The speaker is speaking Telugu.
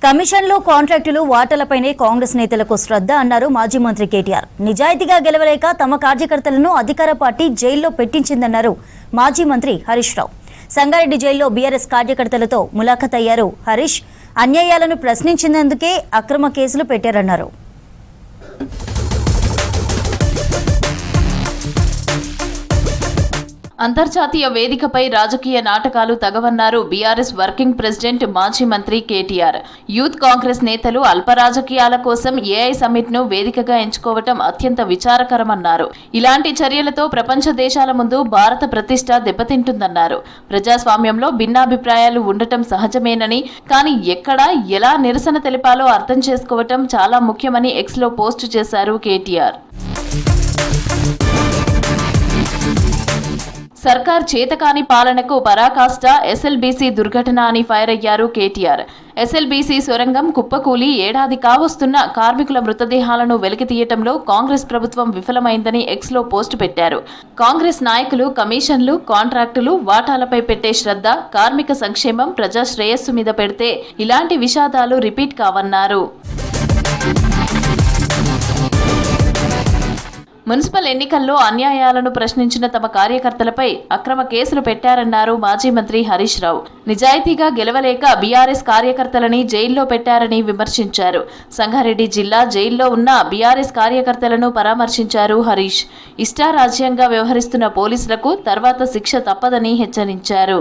కమిషన్లు కాంట్రాక్టులు వాటాలపైనే కాంగ్రెస్ నేతలకు శ్రద్ధ అన్నారు మాజీ మంత్రి కేటీఆర్. నిజాయితీగా గెలవలేక తమ కార్యకర్తలను అధికార పార్టీ జైల్లో పెట్టించిందన్నారు మాజీ మంత్రి హరీష్ రావు. సంగారెడ్డి జైల్లో బీఆర్ఎస్ కార్యకర్తలతో ములాఖత్ అయ్యారు హరీష్. అన్యాయాలను ప్రశ్నించినందుకే అక్రమ కేసులు పెట్టారన్నారు. అంతర్జాతీయ వేదికపై రాజకీయ నాటకాలు తగవన్నారు బీఆర్ఎస్ వర్కింగ్ ప్రెసిడెంట్ మాజీ మంత్రి కేటీఆర్. యూత్ కాంగ్రెస్ నేతలు అల్ప రాజకీయాల కోసం ఏఐ సమ్మిట్ ను వేదికగా ఎంచుకోవటం అత్యంత విచారకరమన్నారు. ఇలాంటి చర్యలతో ప్రపంచ దేశాల ముందు భారత ప్రతిష్ట దెబ్బతింటుందన్నారు. ప్రజాస్వామ్యంలో భిన్నాభిప్రాయాలు ఉండటం సహజమేనని, కానీ ఎక్కడ ఎలా నిరసన తెలిపాలో అర్థం చేసుకోవటం చాలా ముఖ్యమని ఎక్స్ లో పోస్టు చేశారు కేటీఆర్. సర్కార్ చేతకాని పాలనకు పరాకాష్ట ఎస్ఎల్బీసీ దుర్ఘటన అని ఫైర్ అయ్యారు కేటీఆర్. ఎస్ఎల్బీసీ సొరంగం కుప్పకూలి ఏడాది కావస్తున్న కార్మికుల మృతదేహాలను వెలికితీయటంలో కాంగ్రెస్ ప్రభుత్వం విఫలమైందని ఎక్స్ లో పోస్టు పెట్టారు. కాంగ్రెస్ నాయకులు కమిషన్లు, కాంట్రాక్టులు, వాటాలపై పెట్టే శ్రద్ధ కార్మిక సంక్షేమం, ప్రజా శ్రేయస్సు మీద పెడితే ఇలాంటి విషాదాలు రిపీట్ కావన్నారు. మున్సిపల్ ఎన్నికల్లో అన్యాయాలను ప్రశ్నించిన తమ కార్యకర్తలపై అక్రమ కేసులు పెట్టారన్నారు మాజీ మంత్రి హరీష్ రావు. నిజాయితీగా గెలవలేక బీఆర్ఎస్ కార్యకర్తలని జైల్లో పెట్టారని విమర్శించారు. సంగారెడ్డి జిల్లా జైల్లో ఉన్న బీఆర్ఎస్ కార్యకర్తలను పరామర్శించారు హరీష్. ఇష్టారాజ్యంగా వ్యవహరిస్తున్న పోలీసులకు తర్వాత శిక్ష తప్పదని హెచ్చరించారు.